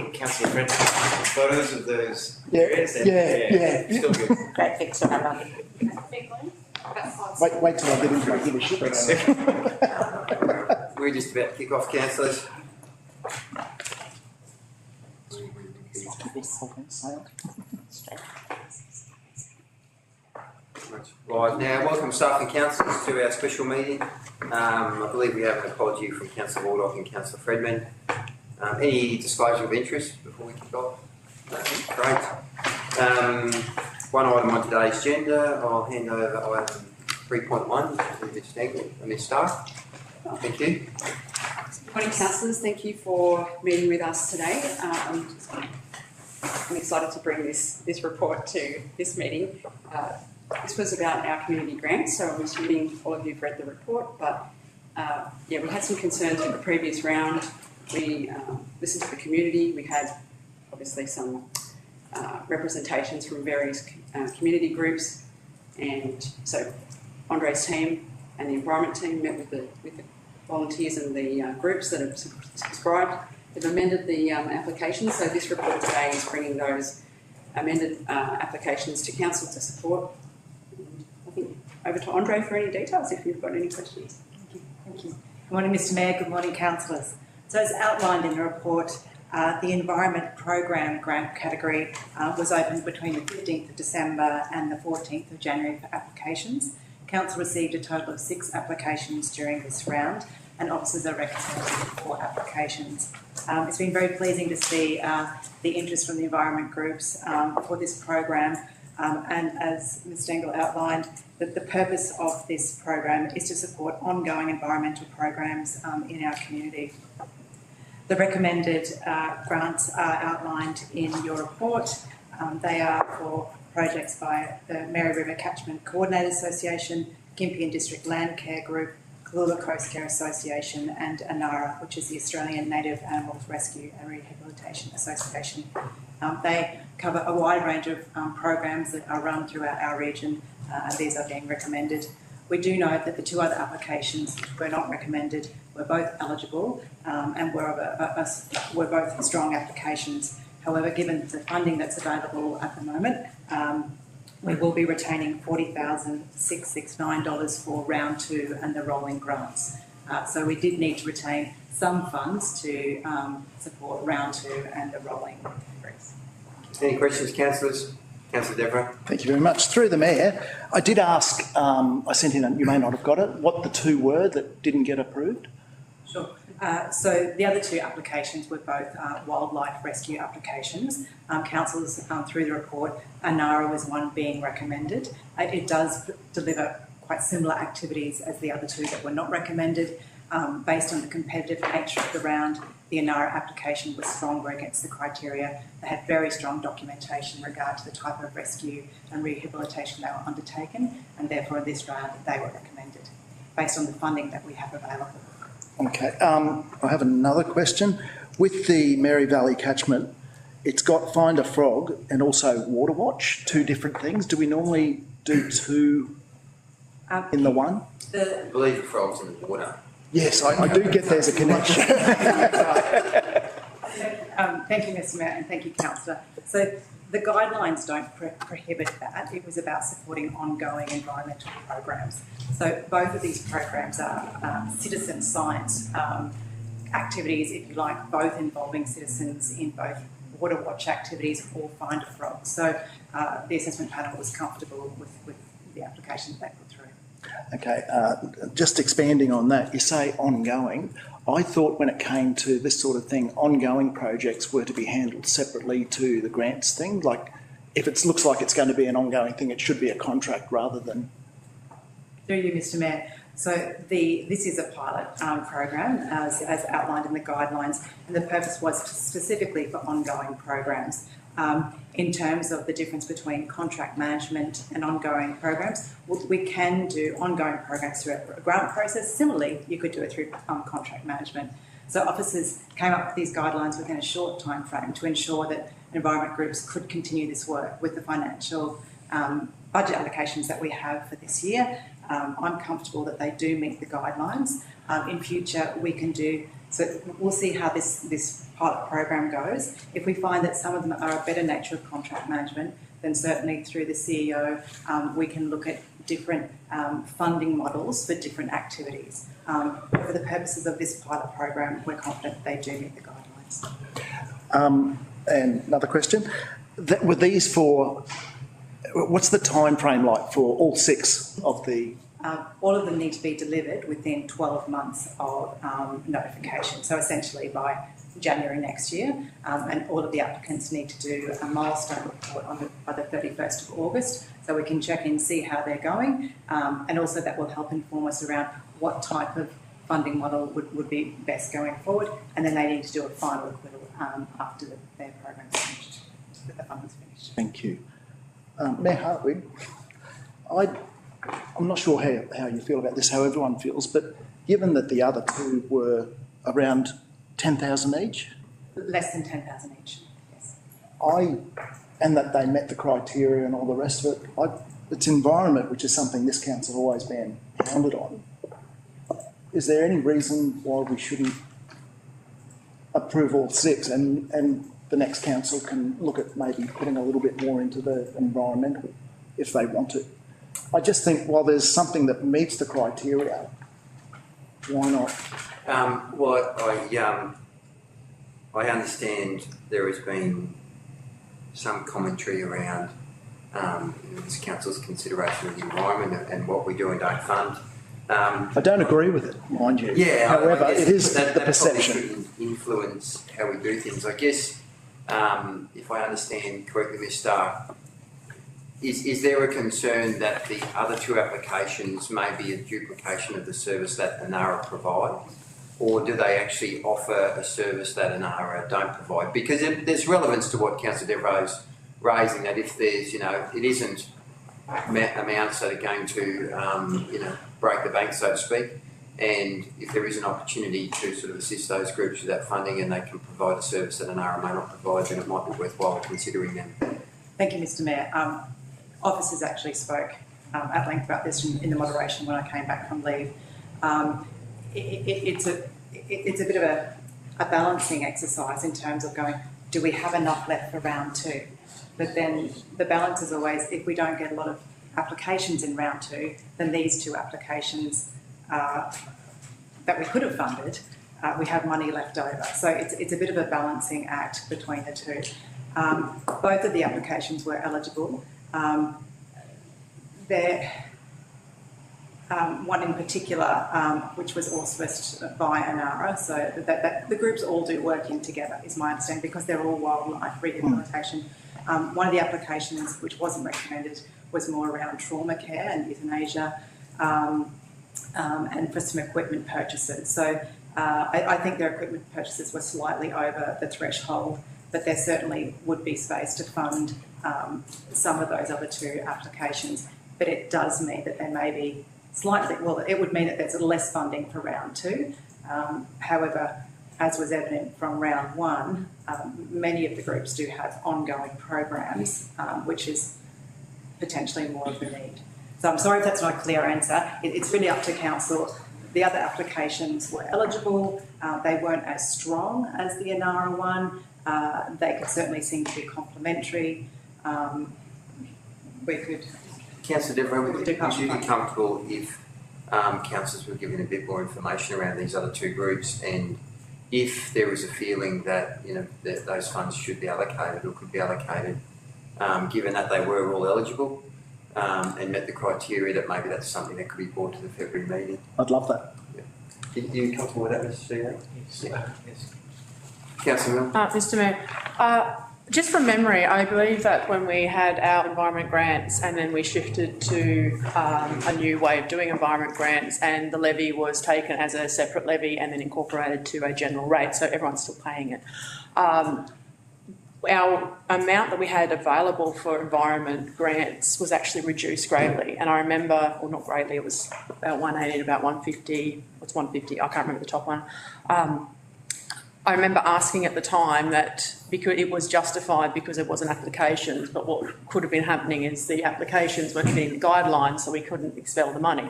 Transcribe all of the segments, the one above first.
think Councillor Fred took photos of those Yeah, areas. yeah. Still good. Great fix on that. Wait till I get into my guinea shits. We're just about to kick off, councillors. Right, now welcome staff and councillors to our special meeting. I believe we have an apology from Councillor Waldock and Councillor Fredman. Any disclosure of interest before we kick off? No, great. One item on today's agenda, I'll hand over item 3.1 to Ms. Stengel and Ms. Starr. Thank you. Good morning, councillors. Thank you for meeting with us today. I'm excited to bring this report to this meeting. This was about our community grants, so I'm assuming all of you have read the report, but yeah, we had some concerns in the previous round. We listened to the community. We had obviously some representations from various community groups, and so Andre's team and the environment team met with the volunteers and the groups that have subscribed. They've amended the application, so this report today is bringing those amended applications to council to support. I think over to Andre for any details if you've got any questions. Thank you. Good morning, Mr. Mayor. Good morning, councillors. So as outlined in the report, the Environment Program grant category was opened between the 15th of December and the 14th of January for applications. Council received a total of 6 applications during this round, and officers are recommending 4 applications. It's been very pleasing to see the interest from the environment groups for this program, and as Ms. Stengel outlined, that the purpose of this program is to support ongoing environmental programs in our community. The recommended grants are outlined in your report. They are for projects by the Mary River Catchment Coordinators Association, Gympie District Land Care Group, Cooloola Coast Care Association, and ANARA, which is the Australian Native Animals Rescue and Rehabilitation Association. They cover a wide range of programs that are run throughout our region, and these are being recommended. We do note that the 2 other applications which were not recommended were both eligible and were both strong applications. However, given the funding that's available at the moment, we will be retaining $40,669 for round 2 and the rolling grants. So we did need to retain some funds to support round 2 and the rolling grants. Any questions, councillors? Councillor Devereux. Thank you very much. Through the Mayor, I did ask, I sent in, you may not have got it, what the 2 were that didn't get approved? Sure. So the other 2 applications were both wildlife rescue applications. Councillors, through the report, ANARA was one being recommended. It does deliver quite similar activities as the other 2 that were not recommended. Based on the competitive nature of the round, the ANARA application was stronger against the criteria. They had very strong documentation in regard to the type of rescue and rehabilitation they were undertaken, and therefore in this round they were recommended based on the funding that we have available. Okay, I have another question. With the Mary Valley catchment, it's got Find a Frog and also Water Watch, 2 different things. Do we normally do 2 in the one? I believe the frog's in the water. Yes, I do get there's a connection. Thank you, Mr. Mayor, and thank you, Councillor. So the guidelines don't prohibit that. It was about supporting ongoing environmental programs. So both of these programs are citizen science activities, if you like, both involving citizens in both Water Watch activities or Find a Frog. So the assessment panel was comfortable with the application that they put through. Okay, just expanding on that, you say ongoing. I thought when it came to this sort of thing, ongoing projects were to be handled separately to the grants thing. Like, if it looks like it's going to be an ongoing thing, it should be a contract rather than... Through you, Mr. Mayor. So this is a pilot program as outlined in the guidelines, and the purpose was specifically for ongoing programs. In terms of the difference between contract management and ongoing programs, we can do ongoing programs through a grant process. Similarly, you could do it through contract management. So officers came up with these guidelines within a short time frame to ensure that environment groups could continue this work with the financial budget allocations that we have for this year. I'm comfortable that they do meet the guidelines. In future, we can do, so we'll see how this pilot program goes. If we find that some of them are a better nature of contract management, then certainly through the CEO, we can look at different funding models for different activities. For the purposes of this pilot program, we're confident they do meet the guidelines. And another question, were these for, what's the time frame like for all 6 of the? All of them need to be delivered within 12 months of notification, so essentially by January next year, and all of the applicants need to do a milestone report by the 31st of August, so we can check in, see how they're going, and also that will help inform us around what type of funding model would be best going forward, and then they need to do a final acquittal after their program's finished, that the funding's finished. Thank you. Mayor Hartwig, I'm not sure how you feel about this, how everyone feels, but given that the other 2 were around 10,000 each? Less than 10,000 each, yes. And that they met the criteria and all the rest of it, it's environment, which is something this council has always been hounded on. Is there any reason why we shouldn't approve all 6 and the next council can look at maybe putting a little bit more into the environmental if they want to? I just think while there's something that meets the criteria, why not? I understand there has been some commentary around this council's consideration of the environment and what we do and don't fund. I don't agree with it, mind you. Yeah, however, I guess it is that the perception. probably should influence how we do things. I guess if I understand correctly, Ms. Starr, is there a concern that the other 2 applications may be a duplication of the service that ANARA provides? Or do they actually offer a service that ANARA don't provide? Because there's relevance to what Councillor Devereux's raising, that if there's, it isn't amounts that are going to, break the bank, so to speak, and if there is an opportunity to sort of assist those groups with that funding and they can provide a service that ANARA may not provide, then it might be worthwhile considering them. Thank you, Mr. Mayor. Officers actually spoke at length about this in the moderation when I came back from leave. It's a bit of a balancing exercise in terms of going, do we have enough left for round 2? But then the balance is always, if we don't get a lot of applications in round 2, then these 2 applications that we could have funded, we have money left over. So it's a bit of a balancing act between the 2. Both of the applications were eligible. One in particular, which was auspiced by ANARA, so that the groups all do work in together, is my understanding, because they're all wildlife rehabilitation. One of the applications which wasn't recommended was more around trauma care and euthanasia, and for some equipment purchases. So I think their equipment purchases were slightly over the threshold, but there certainly would be space to fund some of those other 2 applications. But it does mean that there may be slightly, well, it would mean that there's less funding for round 2. However, as was evident from round 1, many of the groups do have ongoing programs, which is potentially more of the need. So I'm sorry if that's not a clear answer. It's really up to council. The other applications were eligible. They weren't as strong as the ANARA one. They could certainly seem to be complementary. We could... Councillor Devereux, would you be comfortable if councillors were given a bit more information around these other 2 groups, and if there is a feeling that that those funds should be allocated or could be allocated, given that they were all eligible and met the criteria, that maybe that's something that could be brought to the February meeting? I'd love that. Yeah. Are you comfortable with that, Mr. CEO? Yes. Councillor Milne? Mr. Mayor, just from memory, I believe that when we had our environment grants and then we shifted to a new way of doing environment grants, and the levy was taken as a separate levy and then incorporated to a general rate, so everyone's still paying it. Our amount that we had available for environment grants was actually reduced greatly, and I remember, or not greatly, it was about 180 to about 150. What's 150? I can't remember the top one. I remember asking at the time that because it was justified because there wasn't applications, but what could have been happening is the applications weren't hitting the guidelines, so we couldn't expel the money.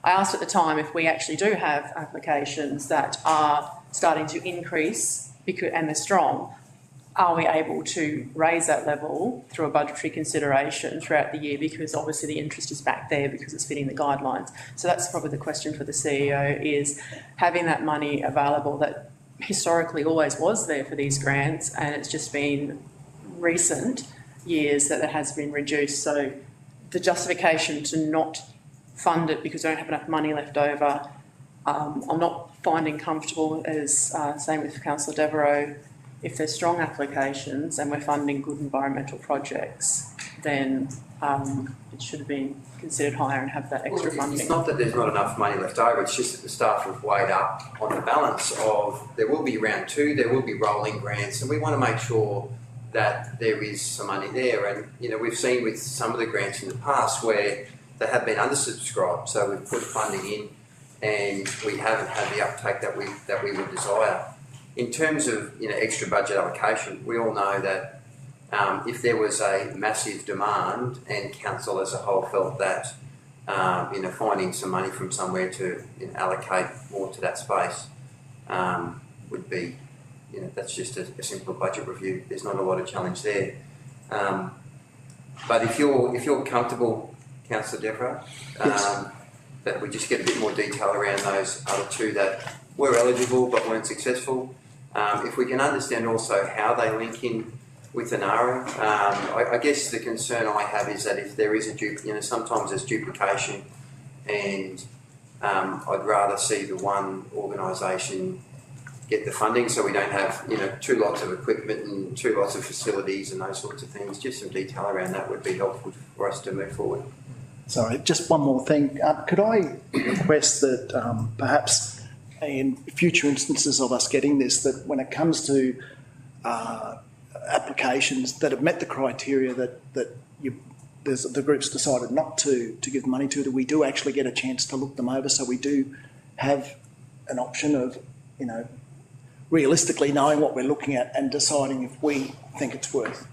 I asked at the time if we actually do have applications that are starting to increase and they're strong, are we able to raise that level through a budgetary consideration throughout the year, because obviously the interest is back there because it's fitting the guidelines. So that's probably the question for the CEO, is having that money available that historically always was there for these grants, and it's just been recent years that it has been reduced. So the justification to not fund it because we don't have enough money left over, I'm not finding comfortable, as same with Councillor Devereux. If there's strong applications and we're funding good environmental projects, then it should have been considered higher and have that extra funding. It's not that there's not enough money left over, it's just that the staff have weighed up on the balance of there will be round two, there will be rolling grants, and we want to make sure that there is some money there. And, you know, we've seen with some of the grants in the past where they have been undersubscribed, so we've put funding in and we haven't had the uptake that we would desire. In terms of, you know, extra budget allocation, we all know that if there was a massive demand and council as a whole felt that, you know, finding some money from somewhere to, you know, allocate more to that space would be, you know, that's just a simple budget review. There's not a lot of challenge there. But if you're comfortable, Councillor Devereux, that we just get a bit more detail around those other two that were eligible but weren't successful. If we can understand also how they link in with the NARA, I guess the concern I have is that if there is sometimes there's duplication, and I'd rather see the one organisation get the funding so we don't have, you know, two lots of equipment and two lots of facilities and those sorts of things. Just some detail around that would be helpful for us to move forward. Sorry, just one more thing. Could I request that perhaps in future instances of us getting this, that when it comes to applications that have met the criteria that the group's decided not to give money to, that we do actually get a chance to look them over, so we do have an option of, you know, realistically knowing what we're looking at and deciding if we think it's worth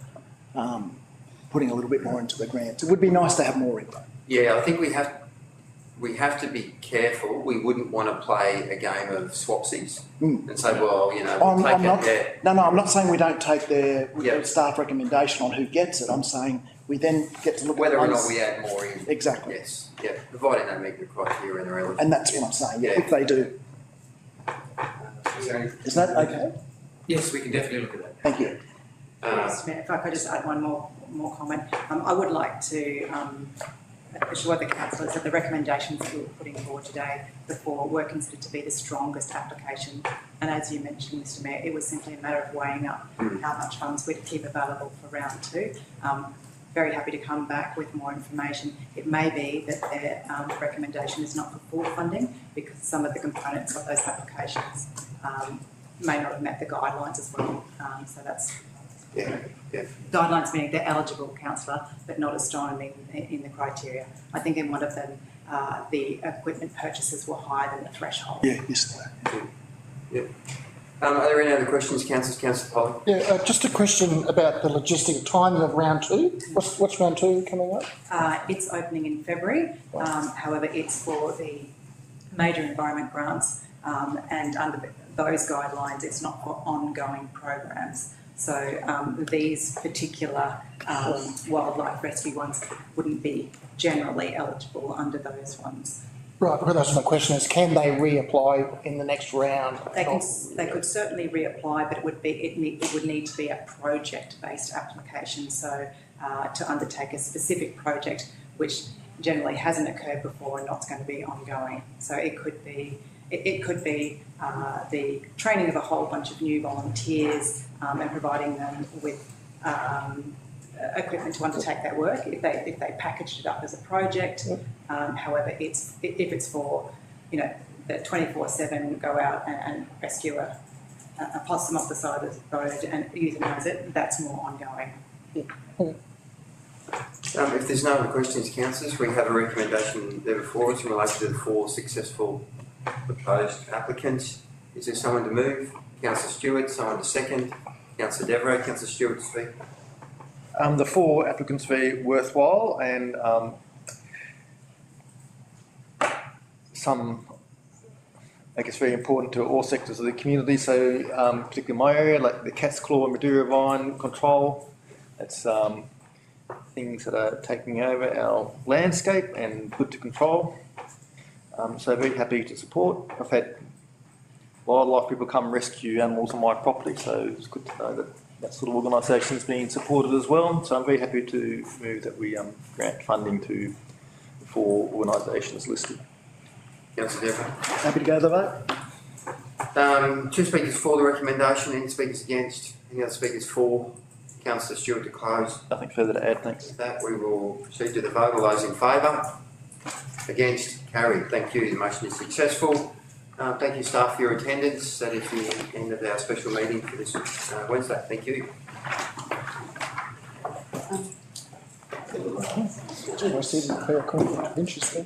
putting a little bit more into the grant. It would be nice to have more input. Yeah, I think we have to be careful. We wouldn't want to play a game of swapsies and say, well, you know, we'll take it there. No, I'm not saying we don't take their staff recommendation on who gets it. I'm saying we then get to look whether at or not we add more in. Exactly. Yes, yeah, providing they meet the criteria and they're eligible. And that's what I'm saying, if they do. Is that okay? Yes, we can definitely look at that. Thank you. Yes, Mayor, if I could just add one more comment. I would like to assure the councillors that the recommendations that we were putting forward today before were considered to be the strongest application. And as you mentioned, Mr Mayor, it was simply a matter of weighing up how much funds we'd keep available for round two. Very happy to come back with more information. It may be that their recommendation is not for full funding because some of the components of those applications may not have met the guidelines as well. So that's guidelines meaning they're eligible, councillor, but not as strong in the criteria. I think in one of them, the equipment purchases were higher than the threshold. Yeah, yes. Yeah. Are there any other questions, councillors? Councillor Polly? Yeah, just a question about the logistic timing of round two. What's round two coming up? It's opening in February. However, it's for the major environment grants, and under those guidelines, it's not for ongoing programs. So these particular wildlife rescue ones wouldn't be generally eligible under those ones. Right, because that's my question: is can they reapply in the next round? They could certainly reapply, but it would need to be a project-based application. So to undertake a specific project, which generally hasn't occurred before and not going to be ongoing. So it could be the training of a whole bunch of new volunteers and providing them with equipment to undertake that work if they packaged it up as a project. However, if it's for, you know, the 24/7 go out and rescue a possum off the side of the road and euthanize it, that's more ongoing. If there's no other questions, councillors, we have a recommendation there before us in relation to the 4 successful proposed applicants. Is there someone to move? Councillor Stewart, someone to second. Councillor Devereux, Councillor Stewart to speak. The 4 applicants very worthwhile and some, I guess, very important to all sectors of the community. So particularly my area, like the Cat's Claw and Madeira vine control, it's things that are taking over our landscape and good to control. So very happy to support. I've had wildlife people come rescue animals on my property, so it's good to know that that sort of organisation is being supported as well. So I'm very happy to move that we grant funding to the 4 organisations listed. Councillor Devereux. Happy to go to the vote? 2 speakers for the recommendation, any speakers against, any other speakers for? Councillor Stewart to close. Nothing further to add, thanks. With that, we will proceed to the vote. All those in favour? Against? Carried. Thank you. The motion is successful. Thank you, staff, for your attendance. That is the end of our special meeting for this Wednesday. Thank you. Gee, I see the conflict of interest there.